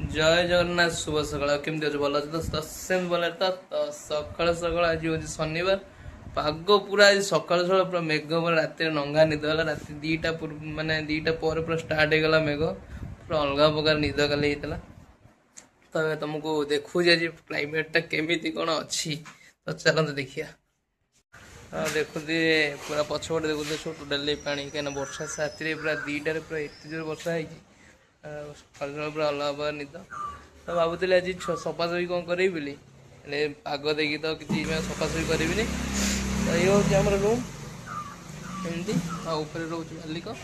जय जगन्नाथ शुभ सकाल केमती अच्छे भल अच्छे तो सेम भल तो सकाल सकाल आज हूँ शनिवार पाग पूरा आज सकाल सकाल पूरा मेघ पूरा रात नंगा निद है रात दीटा मानने दीटा पर पूरा स्टार्ट होगा मेघ पूरा अलग प्रकार निद काली होता तो तुमको देखू आज क्लाइमेटा केमी कौन अच्छी तो चलते देखिए देखुदी पूरा पछपटे देखुदी सब टोटाली पानी कहीं वर्षा साथी पूरा दीटार पूरा एत जोर वर्षा है सकाल सकाल पूरा अलग प्रकार निद तो भावुली आज सफासफी कौन करी बोली पाग देखी तो किसी सफासफी करी तो ये हूँ आम रूम एमती ऊपर रोच मालिक आम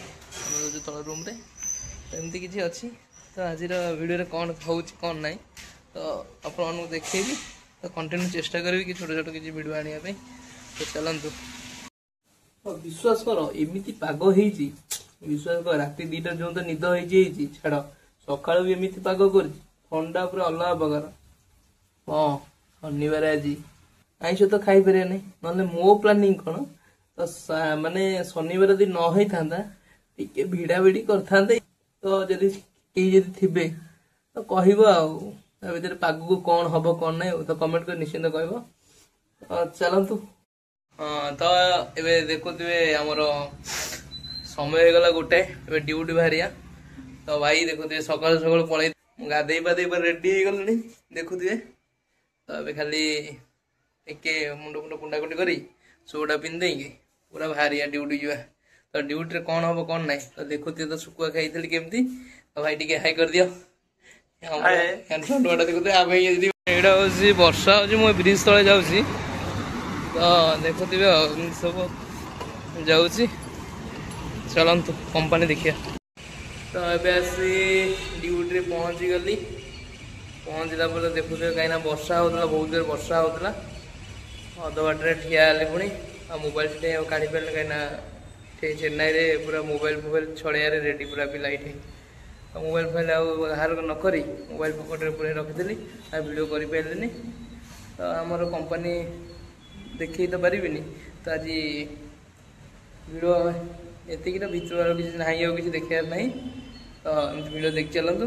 रोज तल रूम रे एमती किसी अच्छी तो आज वीडियो कौन हो कौन ना तो आपको देखेबी तो कंटिन्यू चेष्टा करी कि छोट छोट किसी वीडियो आने तो चलतु विश्वास कर एमती पाग होती विश्वास कर रात दीटा जो तो निद हो छाड़ सका भी एमती पाग कर थंडा पूरा अलग प्रकार हाँ शनिवार आज आईष तो खाई पारे ना ना मो प्लानिंग कौन तो माने शनिवार यदि न होता टे भिड़ा भिड़ी करते तो जदि कहीं थे तो कह भर पाग को कौन हम कौन ना तो कमेंट कर निश्चिंत कह चलतु हाँ तो ये देखुए आमर समय होगला गोटे ड्यूटी बाहरिया तो भाई देखुए सकाल सकाल पलि गाधे पाधे रेडी हो गले देखुए तो ये खाली टे मुंड मुंड कुंडाकुंडी कर शूटा पिंधे पूरा बाहरिया ड्यूटी जा तो ड्यूटी कौन हम कौन ना तो देखुए तो शुकुआ खाई केमती तो भाई टे हाई कर दियो देखुए वर्षा हो ब्रिज तले जाऊँगी तो देखुए सब जाऊँगी चलतु कंपानी देखिए तो ये आसी ड्यूटी पहुँची गली पहुँचला पर देखुए कहीं वर्षा होता बहुत जोर वर्षा होता अध बाटे ठिया पुणी आ मोबाइल काढ़ी पारे कहीं चेन्नई पूरा मोबाइल छड़िया रेडी पूरा पिला ये मोबाइल फाइल बाहर नक मोबाइल पकेट पूरे रखी वीडियो कर पारे तो आमर कंपानी देखी तो पारि तो आज वीडियो ये भर किसी ना किसी देखार ना तो वीडियो देख चलतु।